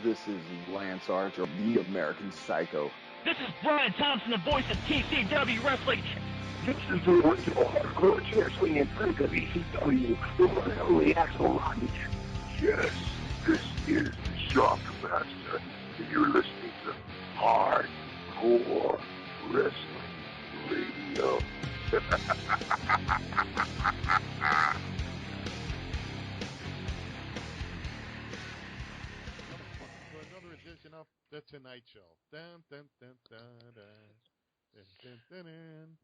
This is Lance Archer, the American Psycho. This is Bryan Thompson, the voice of TCW Wrestling. This is the original hardcore wrestling and freak of ECW, the one and only Axel Rocky. Yes, this is the Shockmaster, and you're listening to Hardcore Wrestling Radio. For another edition of The Tonight Show. Dun, dun, dun, dun, dun. Dun, dun, dun, dun.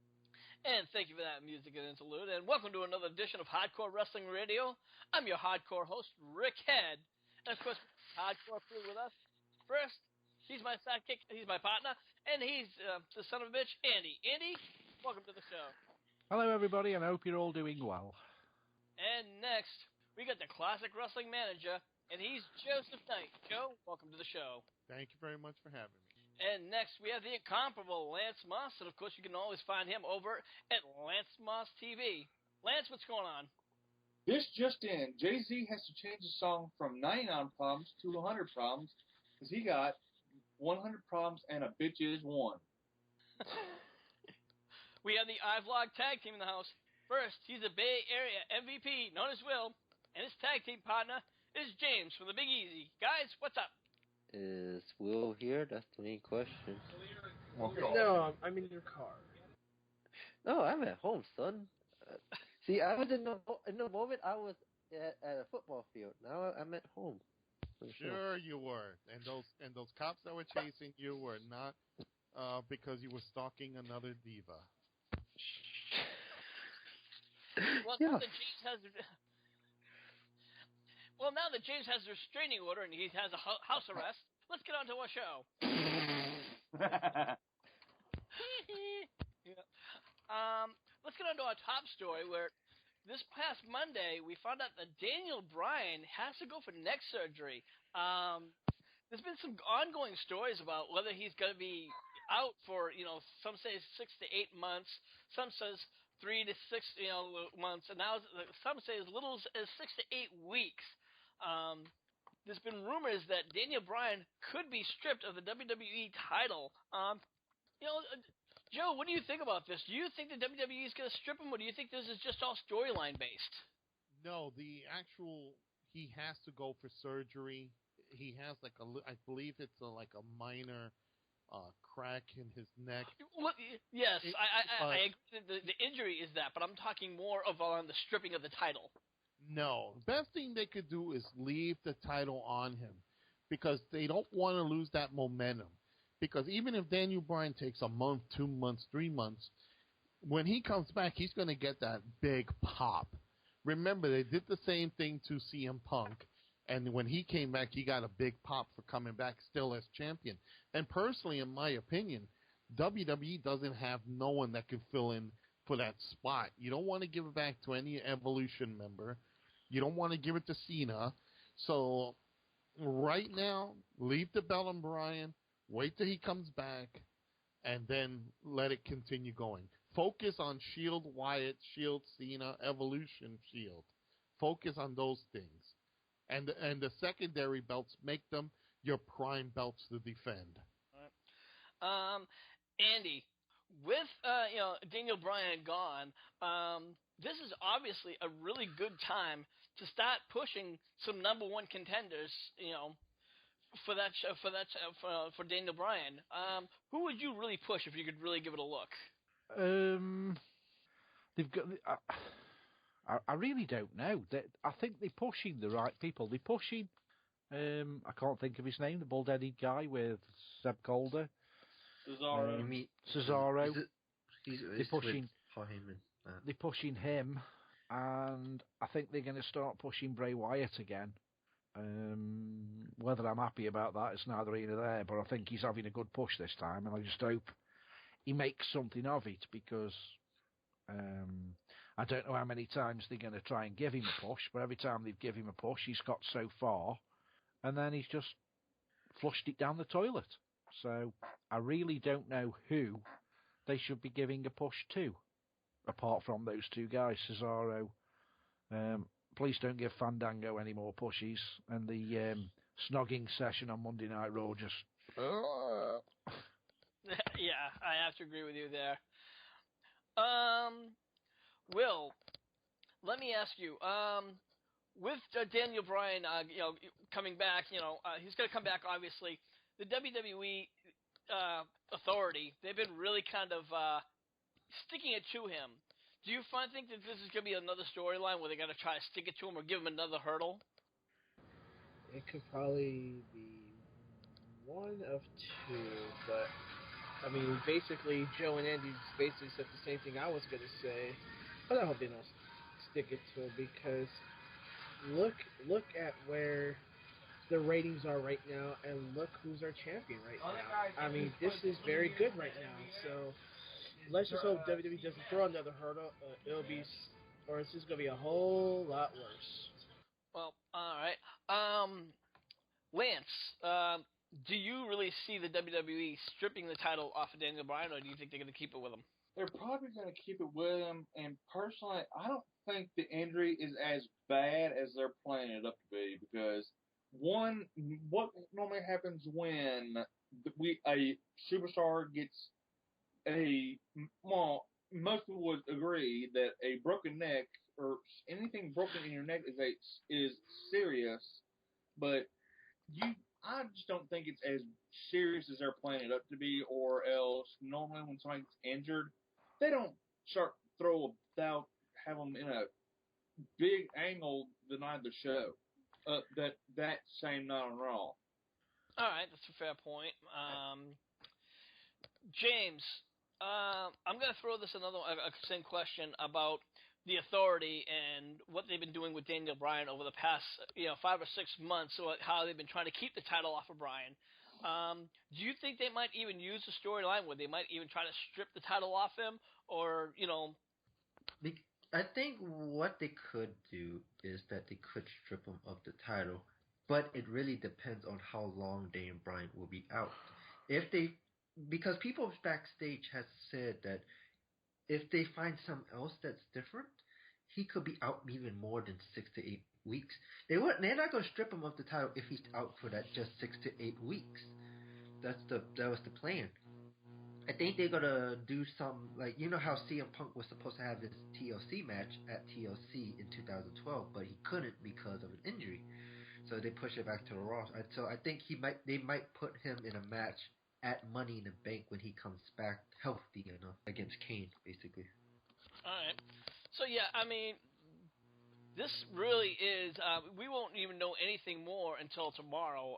And thank you for that music and interlude, and welcome to another edition of Hardcore Wrestling Radio. I'm your hardcore host, Rick Head. And of course, hardcore crew with us. First, he's my sidekick, he's my partner, and he's the son of a bitch, Andy. Andy, welcome to the show. Hello everybody, and I hope you're all doing well. And next, we got the classic wrestling manager, and he's Joseph Knight. Joe, welcome to the show. Thank you very much for having me. And next, we have the incomparable Lance Moss, and of course, you can always find him over at Lance Moss TV. Lance, what's going on? This just in, Jay-Z has to change the song from 99 problems to 100 problems, because he got 100 problems and a bitch is one. We have the iVlog tag team in the house. First, he's a Bay Area MVP, known as Will, and his tag team partner is James from the Big Easy. Guys, what's up? Is Will here? That's the main question. No, I'm in your car. No, I'm at home, son. See, I was in the moment I was at a football field. Now I'm at home. Sure you were. And those cops that were chasing you were not because you were stalking another diva. Well, Yeah. Now that James has a restraining order and he has a house arrest, let's get on to our show. Let's get on to our top story, where this past Monday we found out that Daniel Bryan has to go for neck surgery. There's been some ongoing stories about whether he's going to be out for, some say 6 to 8 months, some says 3 to 6, months, and now some say as little as 6 to 8 weeks. There's been rumors that Daniel Bryan could be stripped of the WWE title. Joe, what do you think about this? Do you think the WWE is going to strip him, or do you think this is just all storyline based? No, he has to go for surgery. He has I believe it's a minor crack in his neck. Well, yes, I agree that the injury is that, but I'm talking more of on the stripping of the title. No, the best thing they could do is leave the title on him, because they don't want to lose that momentum. Because even if Daniel Bryan takes a month, 2 months, 3 months, when he comes back, he's going to get that big pop. Remember, they did the same thing to CM Punk, and when he came back, he got a big pop for coming back still as champion. And personally, in my opinion, WWE doesn't have no one that can fill in for that spot. You don't want to give it back to any Evolution member. You don't want to give it to Cena. So right now, leave the belt on Bryan, wait till he comes back, and then let it continue going. Focus on Shield Wyatt, Shield Cena, Evolution Shield. Focus on those things. And the secondary belts, make them your prime belts to defend. Andy, with Daniel Bryan gone, this is obviously a really good time to start pushing some number one contenders, for for Daniel Bryan. Who would you really push if you could really give it a look? They've got. I really don't know. I think they're pushing the right people. They're pushing. I can't think of his name. The bald-headed guy with Seb Calder. Cesaro. Cesaro. They're pushing. They're pushing him, and I think they're going to start pushing Bray Wyatt again. Whether I'm happy about that, it's neither here nor there. But I think he's having a good push this time, and I just hope he makes something of it, because I don't know how many times they're going to try and give him a push, but every time they've given him a push, he's got so far, and then he's just flushed it down the toilet. So I really don't know who they should be giving a push to, apart from those two guys, Cesaro, Please don't give Fandango any more pushies. And the snogging session on Monday Night Raw just... Yeah, I have to agree with you there. Will, let me ask you, with Daniel Bryan, coming back, he's going to come back, obviously. The WWE authority, they've been really kind of sticking it to him. Do you think that this is going to be another storyline where they're going to try to stick it to him or give him another hurdle? It could probably be one of two, but I mean, basically, Joe and Andy basically said the same thing I was going to say, but I hope they don't stick it to him because look at where the ratings are right now, and look who's our champion right now. I mean, this is very good right now, so let's just hope WWE doesn't throw another hurdle. It's just going to be a whole lot worse. Well, all right. Lance, do you really see the WWE stripping the title off of Daniel Bryan, or do you think they're going to keep it with him? They're probably going to keep it with him, and personally, I don't think the injury is as bad as they're playing it up to be, because what normally happens when a superstar gets most people would agree that a broken neck or anything broken in your neck is serious, but I just don't think it's as serious as they're playing it up to be, or else normally when somebody gets injured, they don't have them in a big angle the night of the show. That same night on Raw. All right, that's a fair point. James, I'm going to throw this a same question about the authority and what they've been doing with Daniel Bryan over the past 5 or 6 months, so how they've been trying to keep the title off of Bryan. Do you think they might even use the storyline where they might even try to strip the title off him, or I think what they could do is that they could strip him of the title, but it really depends on how long Daniel Bryan will be out. Because people backstage has said that if they find something else that's different, he could be out even more than 6 to 8 weeks. They're not going to strip him of the title if he's out for that just 6 to 8 weeks. That was the plan. I think they're gonna do some, like, you know how CM Punk was supposed to have his TLC match at TLC in 2012, but he couldn't because of an injury. So they pushed it back to the Raw. So I think they might put him in a match at Money in the Bank when he comes back healthy enough against Kane, basically. All right. So yeah, I mean, this really is. We won't even know anything more until tomorrow.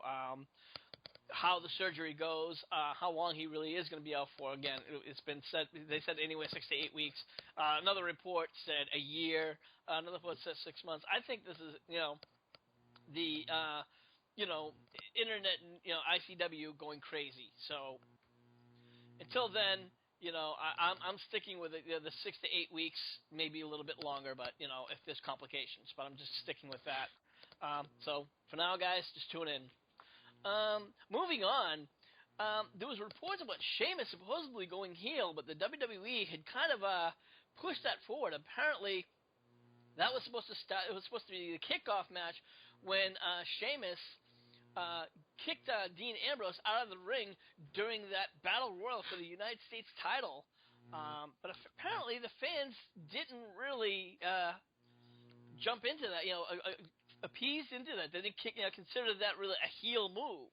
How the surgery goes, how long he really is going to be out for. Again, it's been said, they said anywhere 6 to 8 weeks. Another report said a year. Another report said 6 months. I think this is, the, internet and, ICW going crazy. So until then, I'm sticking with it, the 6 to 8 weeks, maybe a little bit longer, but, if there's complications. But I'm just sticking with that. So for now, guys, just tune in. Moving on, there was reports about Sheamus supposedly going heel, but the WWE had kind of pushed that forward. Apparently, that was supposed to start. It was supposed to be the kickoff match when Sheamus kicked Dean Ambrose out of the ring during that battle royal for the United States title. But apparently, the fans didn't really jump into that. Appeased into that. They didn't consider that really a heel move.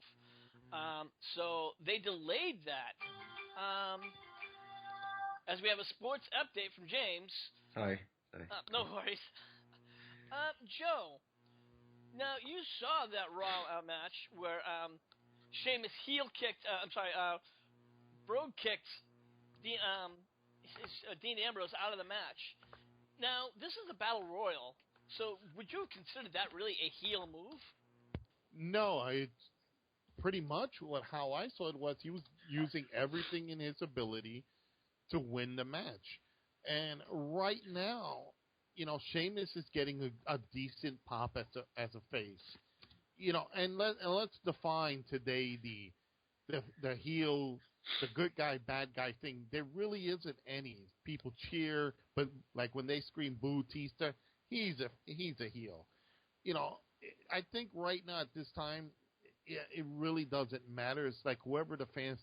So they delayed that. As we have a sports update from James. Sorry. No worries. Joe, now you saw that Raw match where Sheamus Brogue kicked Dean Ambrose out of the match. Now, this is a battle royal. So, would you consider that really a heel move? No, pretty much how I saw it was he was using everything in his ability to win the match. And right now, Sheamus is getting a decent pop as a face. And let's define today the heel, the good guy, bad guy thing. There really isn't any. People cheer, but like when they scream "Boo Tista," he's a heel. You know, I think right now at this time, it really doesn't matter. It's like whoever the fans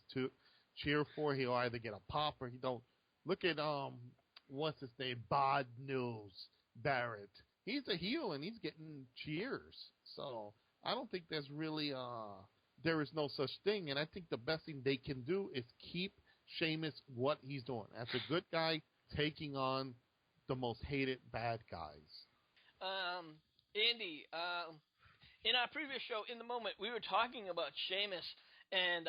cheer for, he'll either get a pop or he don't. Look at what's his name, Bod News Barrett. He's a heel and he's getting cheers. So I don't think there's really there is no such thing. And I think the best thing they can do is keep Sheamus what he's doing as a good guy, taking on the most hated bad guys. Andy, in our previous show, In the Moment, we were talking about Sheamus and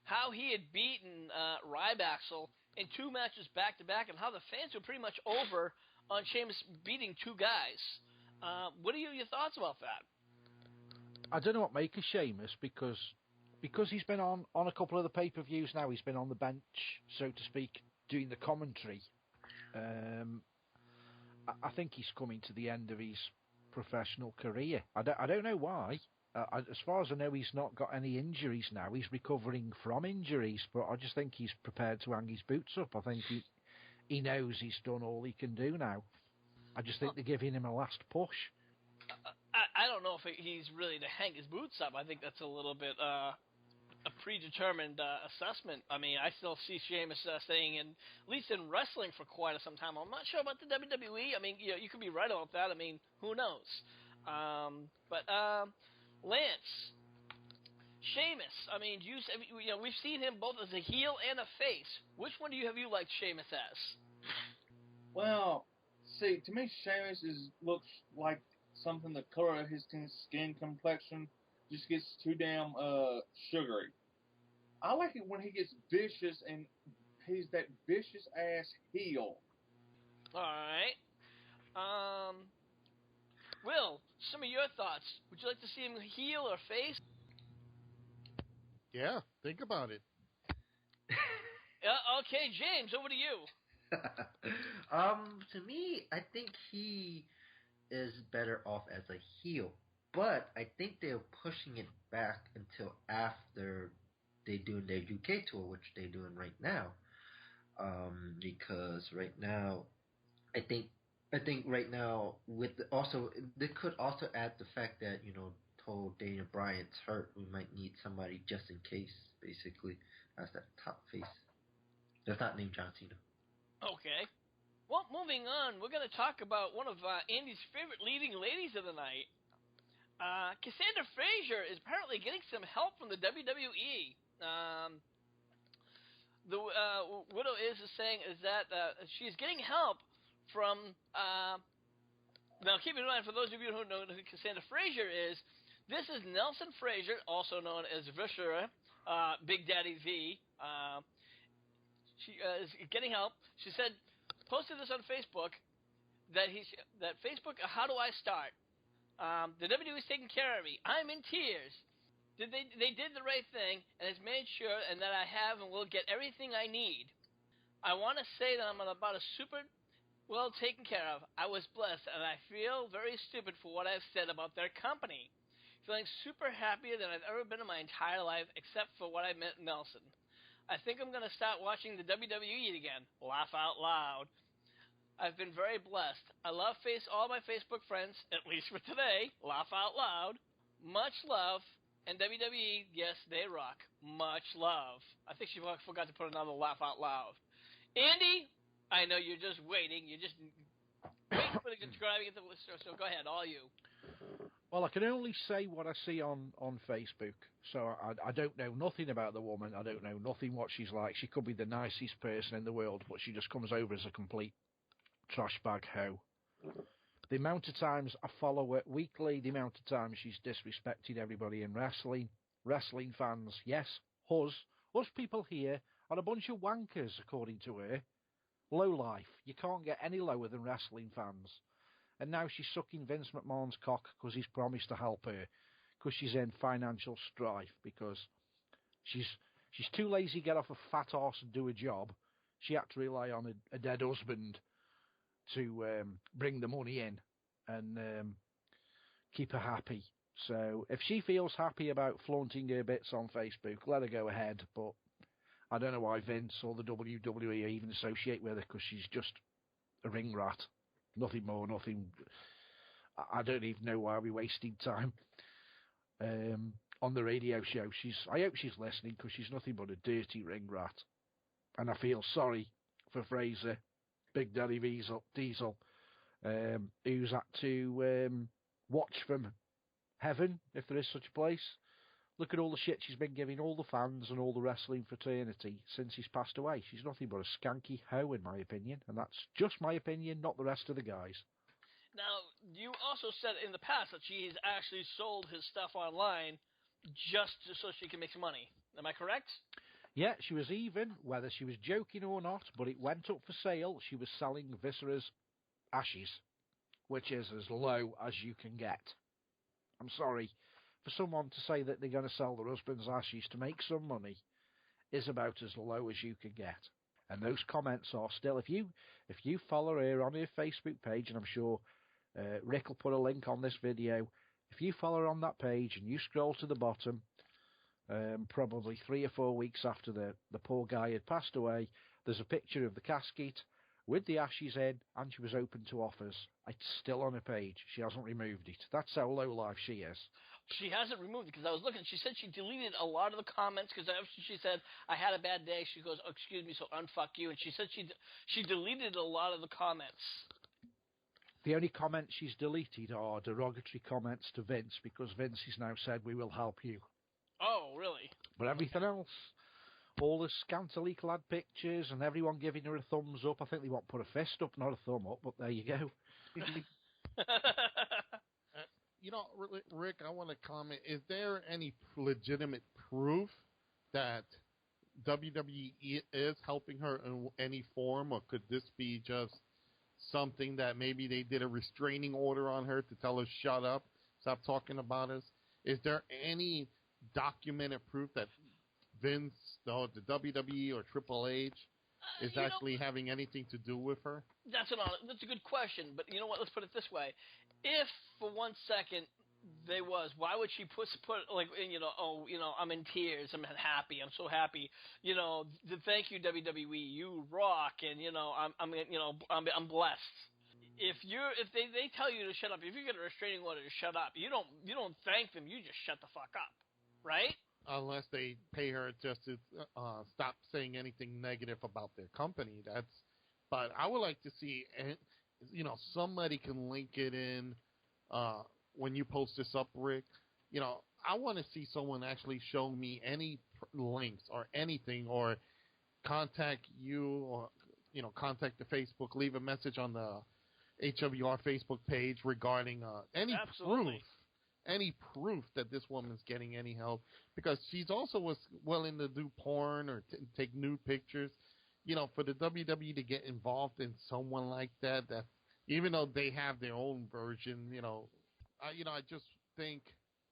how he had beaten Rybaxel in 2 matches back-to-back and how the fans were pretty much over on Sheamus beating 2 guys. What are your thoughts about that? I don't know what make of Sheamus because he's been on a couple of the pay-per-views now. He's been on the bench, so to speak, doing the commentary. I think he's coming to the end of his professional career. I don't know why. As far as I know, he's not got any injuries now. He's recovering from injuries, but I just think he's prepared to hang his boots up. I think he knows he's done all he can do now. I just think they're giving him a last push. I don't know if he's really to hang his boots up. I think that's a little bit a predetermined assessment. I mean, I still see Sheamus staying in, at least in wrestling, for quite some time. I'm not sure about the WWE. I mean, you could be right about that. I mean, who knows? But Lance, Sheamus. I mean, we've seen him both as a heel and a face. Which one do you liked Sheamus as? Well, see, to me, Sheamus looks like something the color of his skin complexion just gets too damn sugary. I like it when he gets vicious and he's that vicious ass heel. All right. Will, some of your thoughts. Would you like to see him heel or face? Yeah, think about it. Okay, James, over to you. To me, I think he is better off as a heel, but I think they're pushing it back until after they do their UK tour, which they're doing right now. Because right now, I think right now they could also add the fact that told Daniel Bryan's hurt, we might need somebody just in case, basically, as that top face. That's not named John Cena. Okay. Well, moving on, we're going to talk about one of Andy's favorite leading ladies of the night. Cassandra Frazier is apparently getting some help from the WWE. The widow is saying that she's getting help from. Now, keep in mind, for those of you who know who Cassandra Frazier is, this is Nelson Frazier, also known as Viscera, Big Daddy V. She is getting help. She said, posted this on Facebook that Facebook. How do I start? The WWE is taking care of me. I'm in tears. They did the right thing and has made sure and that I have and will get everything I need. I want to say that I'm about a super well taken care of. I was blessed and I feel very stupid for what I've said about their company. Feeling super happier than I've ever been in my entire life except for what I met Nelson. I think I'm going to start watching the WWE again. Laugh out loud. I've been very blessed. I love all my Facebook friends, at least for today. Laugh out loud. Much love. And WWE, yes, they rock. Much love. I think she forgot to put another laugh out loud. Andy, I know you're just waiting. You're just waiting for the subscribing at the listener, so go ahead, all you. Well, I can only say what I see on Facebook. So I don't know nothing about the woman. I don't know nothing what she's like. She could be the nicest person in the world, but she just comes over as a complete trash bag hoe. The amount of times I follow her weekly, the amount of times she's disrespected everybody in wrestling fans, yes, us people here are a bunch of wankers, according to her. Low life. You can't get any lower than wrestling fans. And now she's sucking Vince McMahon's cock because he's promised to help her, because she's in financial strife, because she's too lazy to get off a fat arse and do a job. She had to rely on a dead husband to bring the money in and keep her happy. So if she feels happy about flaunting her bits on Facebook, let her go ahead. But I don't know why Vince or the WWE even associate with her, because she's just a ring rat. Nothing more, nothing. I don't even know why we're wasting time on the radio show. I hope she's listening, because she's nothing but a dirty ring rat. And I feel sorry for Fraser, Big Daddy Diesel, who's had to watch from heaven, if there is such a place. Look at all the shit she's been giving all the fans and all the wrestling fraternity since he's passed away. She's nothing but a skanky hoe, in my opinion, and that's just my opinion, not the rest of the guys. Now, you also said in the past that she's actually sold his stuff online just so she can make some money. Am I correct? Yeah, she was even, whether she was joking or not, but it went up for sale. She was selling Viscera's ashes, which is as low as you can get. I'm sorry, for someone to say that they're going to sell their husband's ashes to make some money is about as low as you can get. And those comments are still, if you follow her on her Facebook page, and I'm sure Rick will put a link on this video, if you follow her on that page and you scroll to the bottom, probably 3 or 4 weeks after the poor guy had passed away, there's a picture of the casket with the ashes in, and she was open to offers. It's still on her page. She hasn't removed it. That's how low life she is. She hasn't removed it, because I was looking. She said she deleted a lot of the comments, because she said, I had a bad day. She goes, oh, excuse me, so unfuck you. And she said she deleted a lot of the comments. The only comments she's deleted are derogatory comments to Vince, because Vince has now said, we will help you. Oh, really? But everything else, all the scantily clad pictures and everyone giving her a thumbs up. I think they want to put a fist up, not a thumb up, but there you go. You know, Rick, I want to comment. Is there any legitimate proof that WWE is helping her in any form, or could this be just something that maybe they did a restraining order on her to tell her, shut up, stop talking about us? Is there any documented proof that Vince, the WWE, or Triple H is actually having anything to do with her? That's a good question, but you know what? Let's put it this way: if for 1 second there was, why would she put like, I'm in tears, I'm happy, I'm so happy, thank you WWE, you rock, and I'm blessed. If they tell you to shut up, if you get a restraining order to shut up, you don't thank them, you just shut the fuck up, right? Unless they pay her just to stop saying anything negative about their company. But I would like to see, somebody can link it in when you post this up, Rick. I want to see someone actually show me any links or anything, or contact you, or contact the Facebook, leave a message on the HWR Facebook page regarding any Absolutely. proof. Any proof that this woman's getting any help, because she's also was willing to do porn or take nude pictures. For the WWE to get involved in someone like that even though they have their own version, I just think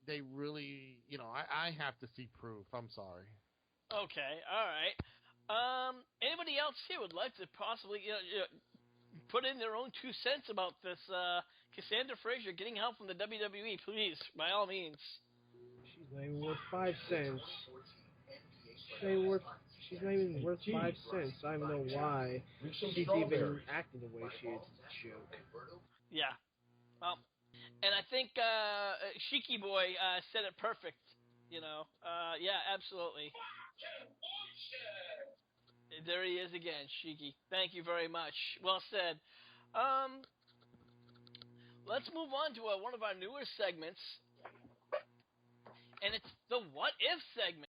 they really, I have to see proof. I'm sorry. Okay, all right. Anybody else here would like to possibly, put in their own 2 cents about this Cassandra Frazier getting help from the WWE, please, by all means. She's not even worth 5 cents. She's not even worth 5 cents. I don't know why she's even acting the way she is. It's a joke. Yeah. Well, and I think Sheiky Boy said it perfect. Yeah, absolutely. There he is again, Sheiky. Thank you very much. Well said. Let's move on to one of our newer segments, and it's the What If segment.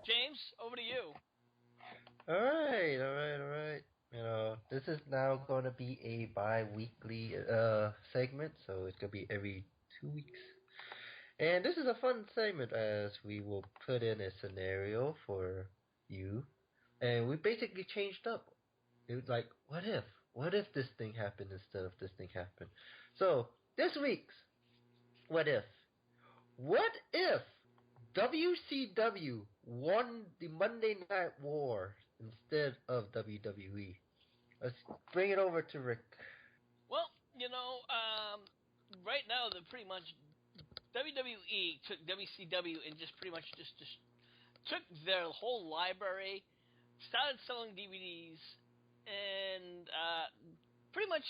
James, over to you. All right. This is now going to be a bi-weekly segment, so it's going to be every 2 weeks. And this is a fun segment, as we will put in a scenario for you, and we basically changed up. It was like, what if? What if this thing happened instead of this thing happened? So, this week's What If. What if WCW won the Monday Night War instead of WWE? Let's bring it over to Rick. Well, right now they're pretty much WWE took WCW and just pretty much just took their whole library, started selling DVDs, and pretty much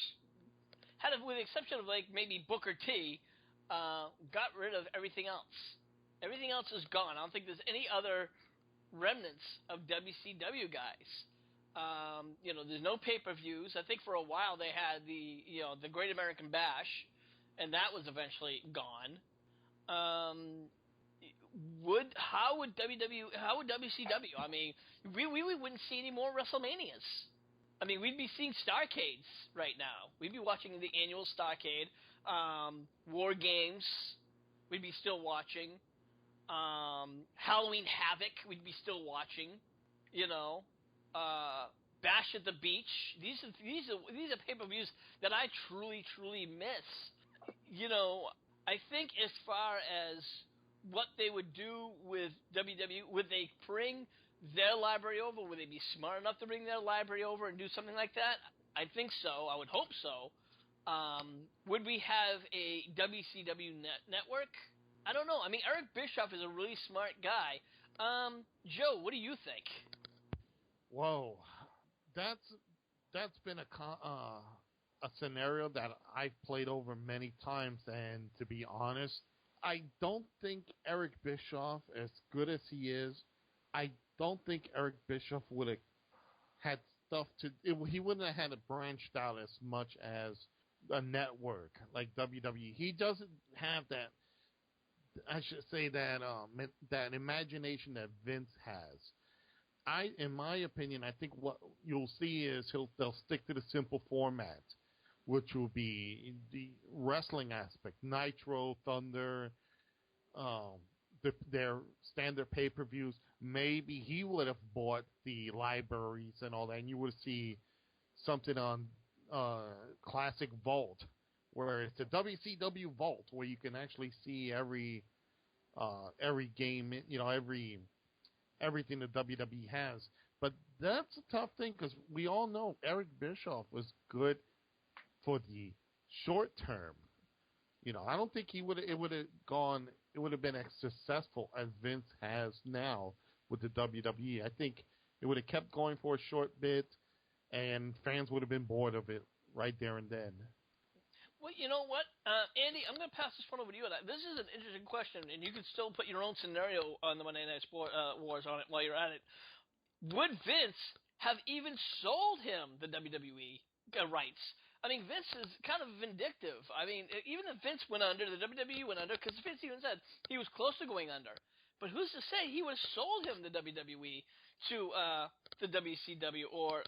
had, with the exception of like maybe Booker T, got rid of everything else. Everything else is gone. I don't think there's any other remnants of WCW guys. There's no pay-per-views. I think for a while they had the Great American Bash, and that was eventually gone. How would WCW? I mean, we wouldn't see any more WrestleManias. I mean, we'd be seeing Starcades right now. We'd be watching the annual Starcade, War Games. We'd be still watching. Halloween Havoc. We'd be still watching. Bash at the Beach. These are pay-per-views that I truly miss. I think as far as what they would do with WWE, would they bring their library over? Would they be smart enough to bring their library over and do something like that? I think so. I would hope so. Would we have a WCW network? I don't know. I mean, Eric Bischoff is a really smart guy. Joe, what do you think? Whoa, that's been a scenario that I've played over many times, and to be honest, I don't think Eric Bischoff, as good as he is, I don't think Eric Bischoff would have had stuff he wouldn't have had it branched out as much as a network like WWE. He doesn't have that, I should say, that imagination that Vince has. In my opinion, I think what you'll see is they'll stick to the simple format, which will be the wrestling aspect, Nitro, Thunder, their standard pay-per-views. Maybe he would have bought the libraries and all that, and you would see something on Classic Vault, where it's a WCW Vault, where you can actually see every game, everything the WWE has. But that's a tough thing, because we all know Eric Bischoff was good for the short term. I don't think it would have been as successful as Vince has now with the WWE. I think it would have kept going for a short bit, and fans would have been bored of it right there and then. Well, you know what, Andy, I'm going to pass this one over to you. This is an interesting question, and you can still put your own scenario on the Monday Night Wars on it while you're at it. Would Vince have even sold him the WWE rights? I mean, Vince is kind of vindictive. I mean, even if Vince went under, the WWE went under, because Vince even said he was close to going under. But who's to say he would have sold him the WWE to the WCW or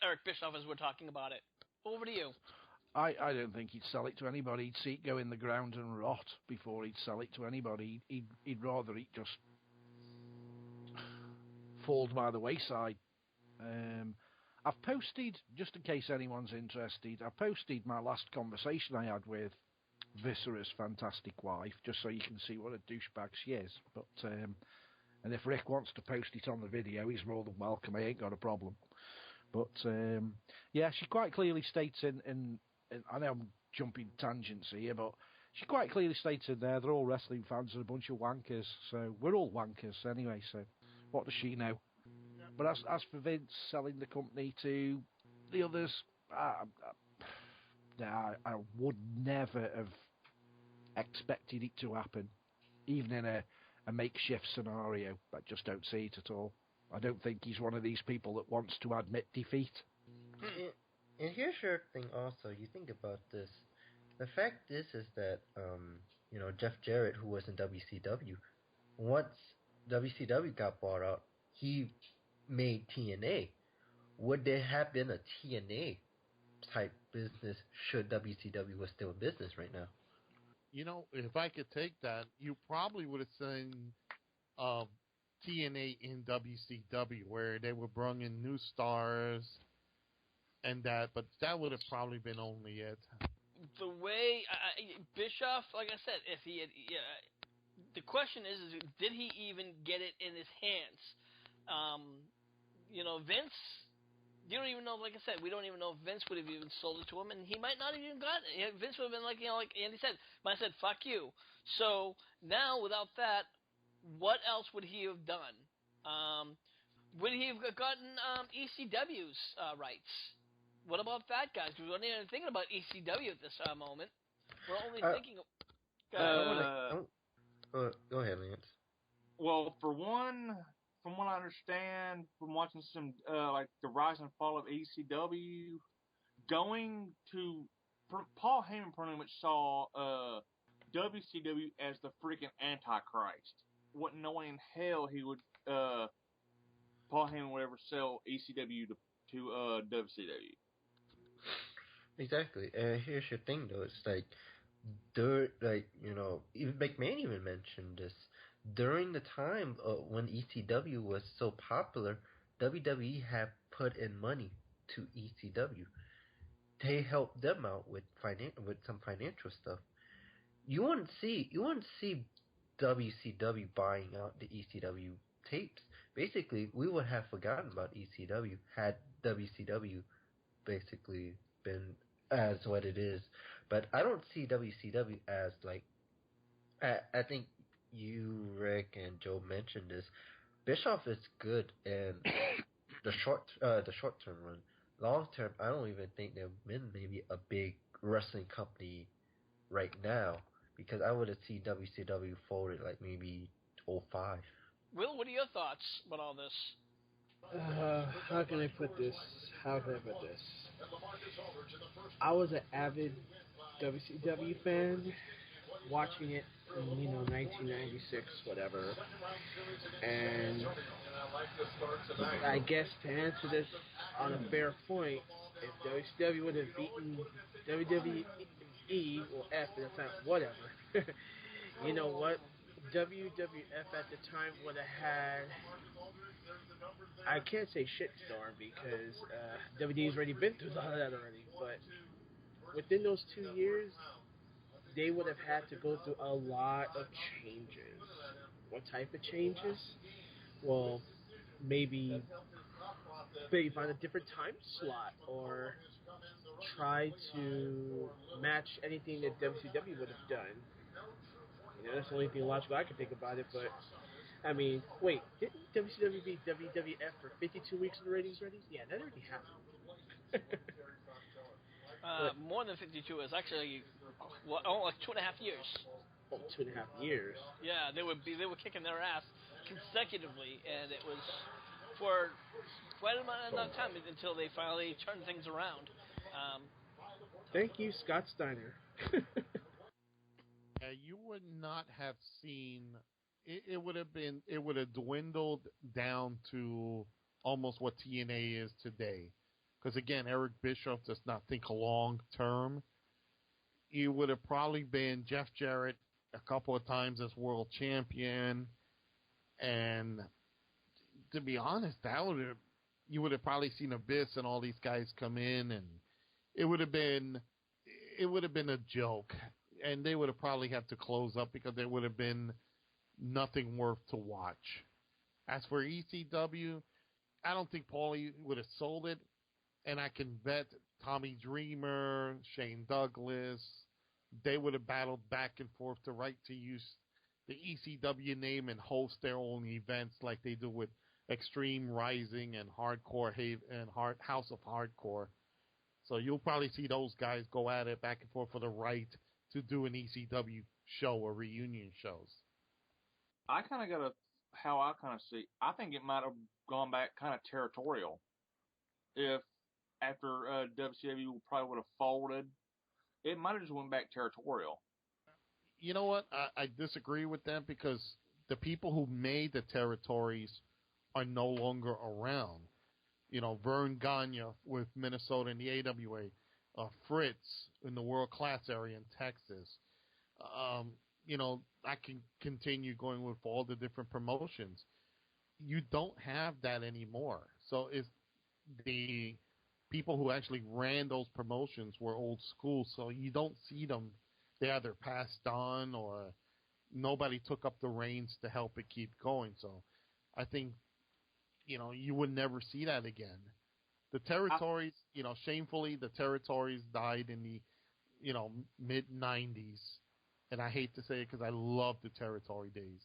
Eric Bischoff, as we're talking about it? Over to you. I don't think he'd sell it to anybody. He'd see it go in the ground and rot before he'd sell it to anybody. He'd rather it just falls by the wayside. I've posted, just in case anyone's interested, I posted my last conversation I had with Viscera's fantastic wife, just so you can see what a douchebag she is. But and if Rick wants to post it on the video, he's more than welcome. I ain't got a problem. But yeah, she quite clearly states in I know I'm jumping tangents here, but she quite clearly states in there they're all wrestling fans and a bunch of wankers. So we're all wankers anyway. So what does she know? But as for Vince selling the company to the others, I would never have expected it to happen, even in a makeshift scenario. I just don't see it at all. I don't think he's one of these people that wants to admit defeat. And here's your thing also, you think about this. The fact is that, Jeff Jarrett, who was in WCW, once WCW got bought out, he made TNA. Would there have been a TNA type business should WCW was still in business right now? If I could take that, you probably would have seen TNA in WCW, where they were bringing new stars, and that, but that would have probably been only it. The way Bischoff, like I said, if he had, the question is did he even get it in his hands? Vince. You don't even know. Like I said, we don't even know if Vince would have even sold it to him, and he might not have even gotten it. Vince would have been like, like Andy said, might have said, "Fuck you." So now, without that, what else would he have done? Would he have gotten ECW's rights? What about that, guys? We weren't even thinking about ECW at this moment. We're only thinking. Go ahead, Lance. Well, for one, from what I understand from watching some like the rise and fall of ECW, going to Paul Heyman pretty much saw WCW as the freaking Antichrist. Wasn't knowing in hell he would Paul Heyman would ever sell ECW to WCW. Exactly. Here's your thing, though. It's like, even McMahon even mentioned this. During the time when ECW was so popular, WWE had put in money to ECW. They helped them out with some financial stuff. You wouldn't see WCW buying out the ECW tapes. Basically, we would have forgotten about ECW had WCW basically been as what it is. But I don't see WCW as like. I think you, Rick, and Joe mentioned this. Bischoff is good in the short term run. Long term, I don't even think they've been maybe a big wrestling company right now, because I would have seen WCW folded like maybe 05. Will, what are your thoughts about all this? How can I put this? I was an avid WCW fan, watching it in 1996, whatever. And I guess to answer this on a fair point, if WCW would have beaten WWE or F at the time, whatever, you know what? WWF at the time would have had, I can't say shitstorm because WWE's already been through all that already, but within those 2 years, they would have had to go through a lot of changes. What type of changes? Well, maybe find a different time slot or try to match anything that WCW would have done. That's the only thing logical I can think about it, but I mean, wait, didn't WCW beat WWF for 52 weeks in the ratings already? Yeah, that already happened. More than 52 is actually like 2.5 years. Oh, 2.5 years. Yeah, they were kicking their ass consecutively, and it was for quite a amount of time until they finally turned things around. Thank you, Scott Steiner. You would not have seen it. Would have dwindled down to almost what TNA is today. Because again, Eric Bischoff does not think long term. He would have probably been Jeff Jarrett a couple of times as world champion, and to be honest, you would have probably seen Abyss and all these guys come in, and it would have been a joke. And they would have probably had to close up because there would have been nothing worth to watch. As for ECW, I don't think Paulie would have sold it. And I can bet Tommy Dreamer, Shane Douglas, they would have battled back and forth the right to use the ECW name and host their own events like they do with Extreme Rising and Hardcore and House of Hardcore. So you'll probably see those guys go at it back and forth for the right to do an ECW show or reunion shows. I kind of how I kind of see. I think it might have gone back kind of territorial. If after WCW probably would have folded, it might have just went back territorial. You know what? I disagree with that because the people who made the territories are no longer around. Vern Gagne with Minnesota in the AWA, Fritz in the World Class area in Texas. I can continue going with all the different promotions. You don't have that anymore. So it's the people who actually ran those promotions were old school, so you don't see them. They either passed on or nobody took up the reins to help it keep going. So I think, you would never see that again. The territories, shamefully, the territories died in the, mid-'90s. And I hate to say it because I love the territory days.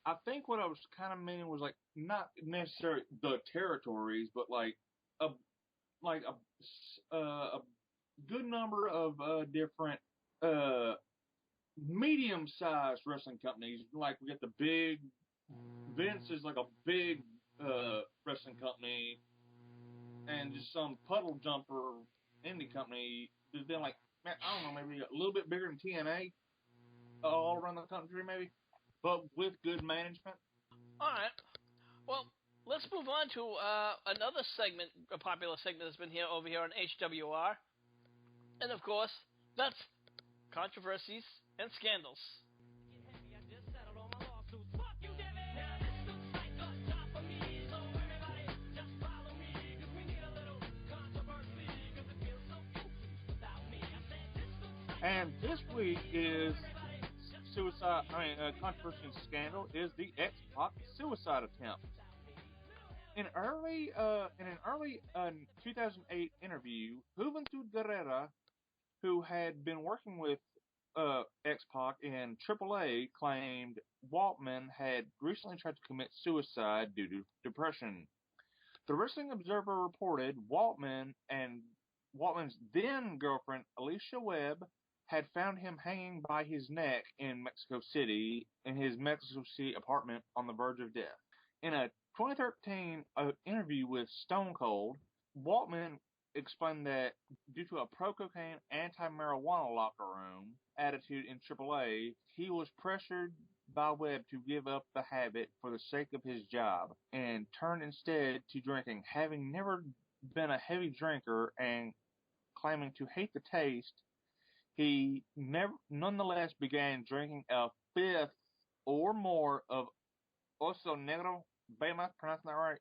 I think what I was kind of meaning was, like, not necessarily the territories, but like a good number of different medium-sized wrestling companies. Like, we got the big Vince is like a big wrestling company, and just some puddle jumper indie company. There's been, like, I don't know, maybe a little bit bigger than TNA all around the country, maybe, but with good management. All right. Well, let's move on to another segment, a popular segment that's been over here on HWR. And, of course, that's controversies and scandals. And this week is controversy and scandal is the X-Pac suicide attempt. In an early 2008 interview, Juventud Guerrera, who had been working with X-Pac in AAA, claimed Waltman had recently tried to commit suicide due to depression. The Wrestling Observer reported Waltman and Waltman's then-girlfriend, Alicia Webb, had found him hanging by his neck in Mexico City, in his Mexico City apartment on the verge of death. In a 2013 interview with Stone Cold, Waltman explained that due to a pro-cocaine, anti-marijuana locker room attitude in AAA, he was pressured by Webb to give up the habit for the sake of his job and turn instead to drinking. Having never been a heavy drinker and claiming to hate the taste, he nonetheless began drinking a fifth or more of Oso Negro, am I pronouncing that right,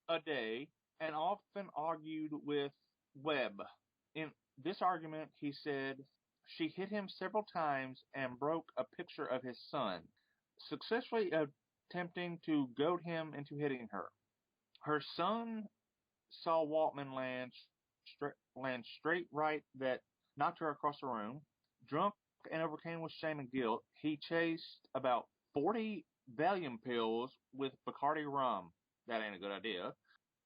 a day, and often argued with Webb. In this argument, he said, she hit him several times and broke a picture of his son, successfully attempting to goad him into hitting her. Her son saw Waltman land straight right that knocked her across the room. Drunk and overcame with shame and guilt, he chased about 40 Valium pills with Bacardi rum. That ain't a good idea.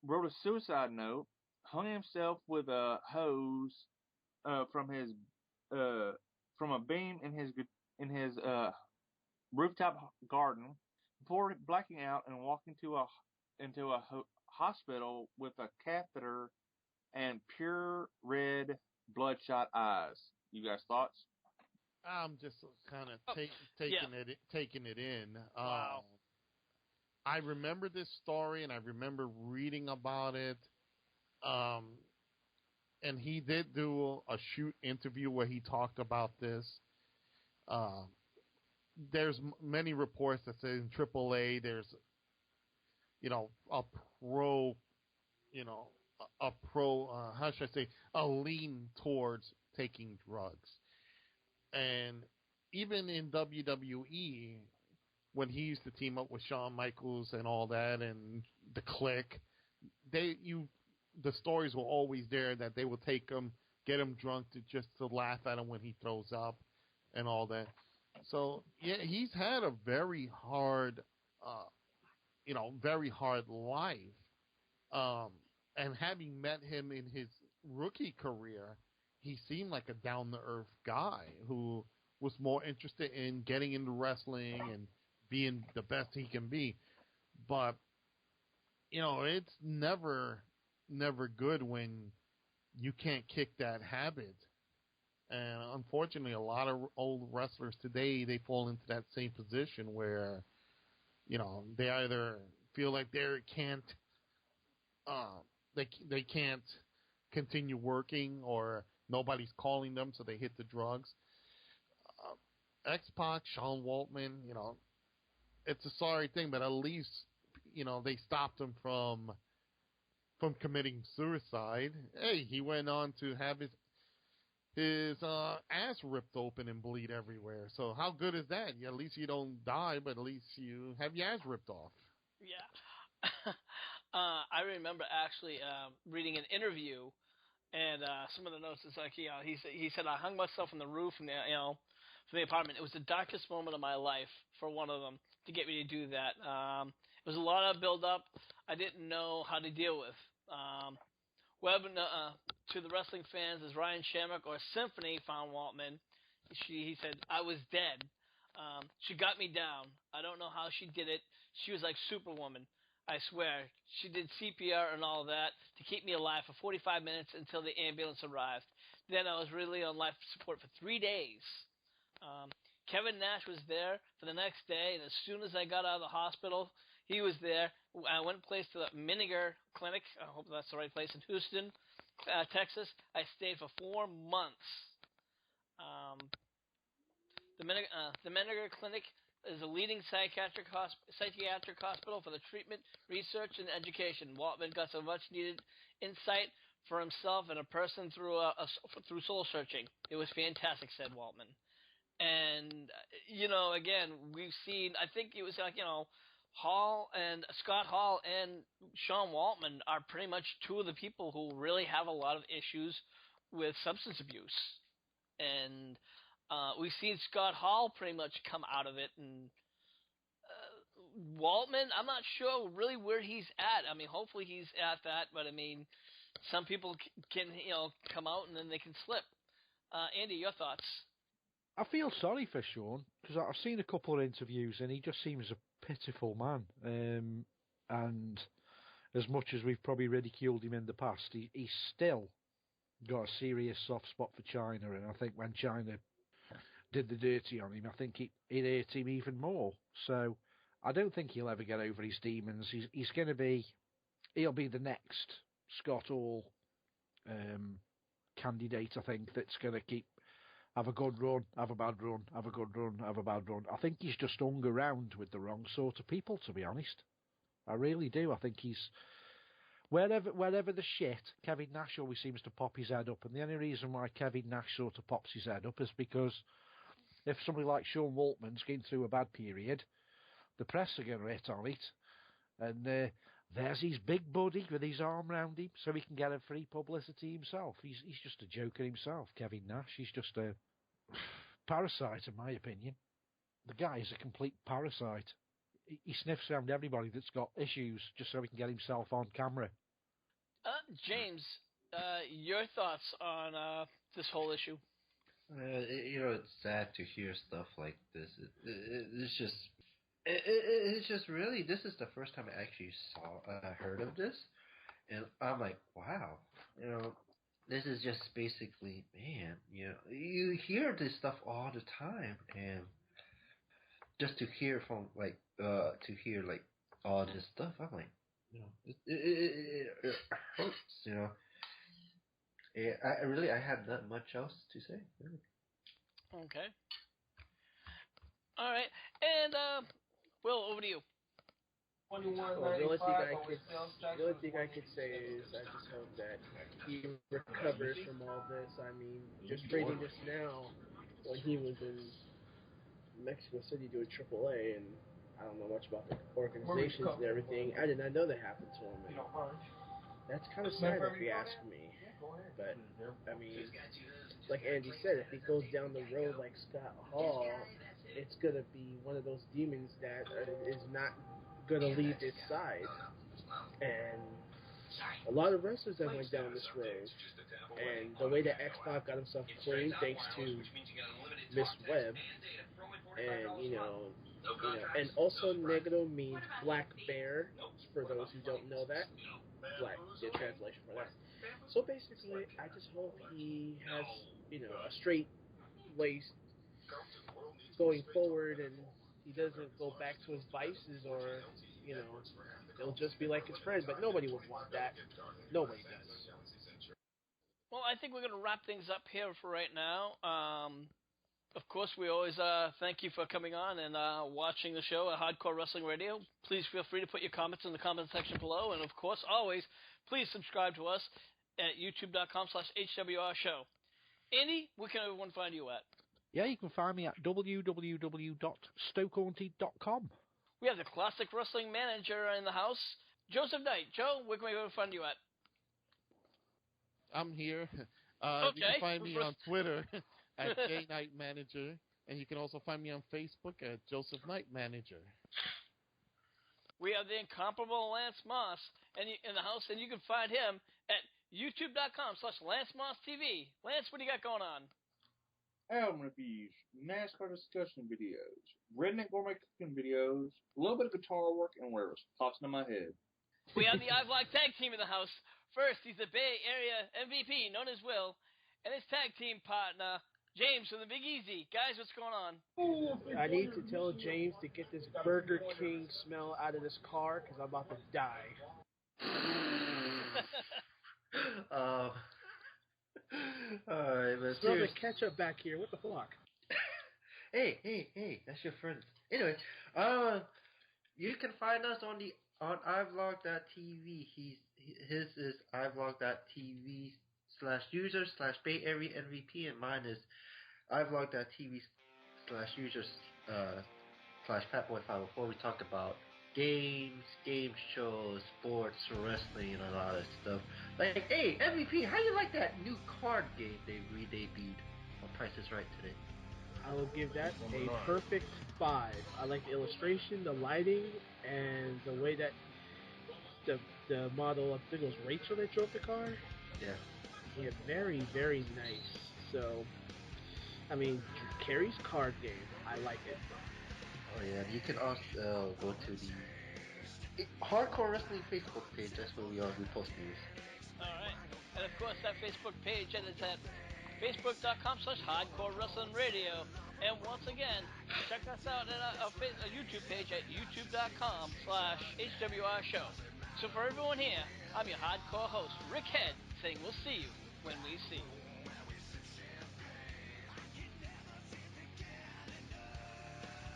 Wrote a suicide note, hung himself with a hose from a beam in his rooftop garden before blacking out and walking into a hospital with a catheter and pure red bloodshot eyes. You guys thoughts? I'm just kind of taking it in. Wow. I remember this story, and I remember reading about it. And he did do a shoot interview where he talked about this. There's many reports that say in AAA there's, how should I say, a lean towards taking drugs. And even in WWE, when he used to team up with Shawn Michaels and all that, and the Clique, the stories were always there that they would take him, get him drunk to laugh at him when he throws up, and all that. So yeah, he's had a very hard life. And having met him in his rookie career, he seemed like a down-to-earth guy who was more interested in getting into wrestling and being the best he can be. But, it's never good when you can't kick that habit. And unfortunately, a lot of old wrestlers today, they fall into that same position where, they either feel like they can't continue working, or nobody's calling them, so they hit the drugs. X-Pac, Sean Waltman, it's a sorry thing, but at least, they stopped him from from committing suicide. Hey, he went on to have his ass ripped open and bleed everywhere. So how good is that? At least you don't die, but at least you have your ass ripped off. Yeah. I remember actually reading an interview, and some of the notes is like, he said I hung myself on the roof from the apartment. It was the darkest moment of my life for one of them to get me to do that. It was a lot of build up I didn't know how to deal with. To the wrestling fans, as Ryan Shamrock or Symphony found Waltman, he said, I was dead. She got me down. I don't know how she did it. She was like Superwoman. I swear. She did CPR and all that to keep me alive for 45 minutes until the ambulance arrived. Then I was really on life support for 3 days. Kevin Nash was there for the next day, and as soon as I got out of the hospital, he was there. I went placed to the Miniger Clinic. I hope that's the right place in Houston, Texas. I stayed for 4 months. The Miniger Clinic is a leading psychiatric hospital for the treatment, research, and education. Waltman got some much-needed insight for himself and a person through soul searching. It was fantastic, said Waltman. And again, we've seen. I think it was Scott Hall and Sean Waltman are pretty much two of the people who really have a lot of issues with substance abuse, and we've seen Scott Hall pretty much come out of it, and Waltman, I'm not sure really where he's at. I mean, hopefully he's at that, but I mean, some people can come out and then they can slip. Andy, your thoughts? I feel sorry for Sean because I've seen a couple of interviews and he just seems a pitiful man. And as much as we've probably ridiculed him in the past, he's still got a serious soft spot for China. And I think when China did the dirty on him, I think it hurt him even more. So I don't think he'll ever get over his demons. He'll be the next Scott Hall candidate, I think, that's going to have a good run, have a bad run, have a good run, have a bad run. I think he's just hung around with the wrong sort of people, to be honest. I really do. I think he's wherever the shit, Kevin Nash always seems to pop his head up, and the only reason why Kevin Nash sort of pops his head up is because if somebody like Sean Waltman's going through a bad period, the press are going to hit on it, and there's his big buddy with his arm round him, so he can get a free publicity himself. He's just a joker himself, Kevin Nash. He's just a parasite, in my opinion. The guy is a complete parasite. He sniffs around everybody that's got issues just so he can get himself on camera. James, your thoughts on this whole issue? It's sad to hear stuff like this. It's just really, this is the first time I actually heard of this, and I'm like, wow, this is just basically, man, you hear this stuff all the time, and just to hear from all this stuff, I'm like, it hurts, I had not much else to say. Really. Okay. All right, and Will, over to you. Well, the only thing I could say is I just hope that he recovers from all this. I mean, just reading this now, when he was in Mexico City doing AAA, and I don't know much about the organizations and everything, I did not know that happened to him. And that's kind of sad if you ask me. But, I mean, like Andy said, if he goes down the road like Scott Hall, it's going to be one of those demons that is not going to leave his side. And a lot of wrestlers that went down this road. And the way that X-Pac got himself clean, thanks to Miss Webb, and, and also Negro means black bear, for those who don't know that. Black, the translation for that. So basically, I just hope he has, a straight waist going forward, and he doesn't go back to his vices, or he'll just be like his friend. But nobody would want that. Nobody does. Well, I think we're going to wrap things up here for right now. Of course, we always thank you for coming on and watching the show at Hardcore Wrestling Radio. Please feel free to put your comments in the comment section below, and of course, always please subscribe to us at youtube.com/HWR show. Andy, where can everyone find you at? Yeah, you can find me at www.stokehaunted.com. We have the classic wrestling manager in the house, Joseph Knight. Joe, where can everyone find you at? I'm here. Okay. You can find me on Twitter at JKnightManager, and you can also find me on Facebook at Joseph Knight Manager. We have the incomparable Lance Moss in the house, and you can find him at youtube.com/LanceMossTV. Lance, what do you got going on? Album reviews, NASCAR discussion videos, redneck gourmet cooking videos, a little bit of guitar work, and whatever pops into my head. We have the iVlog tag team in the house. First, he's the Bay Area MVP, known as Will, and his tag team partner, James from the Big Easy. Guys, what's going on? I need to tell James to get this Burger King smell out of this car because I'm about to die. Alright, but Smell the ketchup back here. What the fuck? Hey, that's your friend. Anyway, you can find us on iVlog.tv. His is iVlog.tv/user/Bay Area MVP, and mine is iVlog.tv/user/Fatboy504. We talk about games, game shows, sports, wrestling, and a lot of stuff. Like, hey, MVP, how you like that new card game they re-debuted on Price is Right today? I will give that a perfect 5. I like the illustration, the lighting, and the way that the model, I think it was Rachel that drove the car. Yeah, very, very nice. So, I mean, Carrie's card game, I like it. Oh yeah, you can also go to the Hardcore Wrestling Facebook page. That's where we post news. Alright. And of course, that Facebook page is at facebook.com/Hardcore Wrestling Radio. And once again, check us out at our YouTube page at youtube.com/HWR Show. So for everyone here, I'm your hardcore host, Rick Head, saying we'll see you when we see you.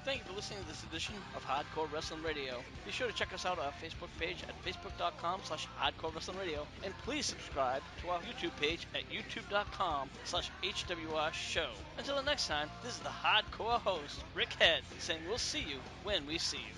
Thank you for listening to this edition of Hardcore Wrestling Radio. Be sure to check us out on our Facebook page at facebook.com/Hardcore Wrestling Radio. And please subscribe to our YouTube page at youtube.com/HWR Show. Until the next time, this is the hardcore host, Rick Head, saying we'll see you when we see you.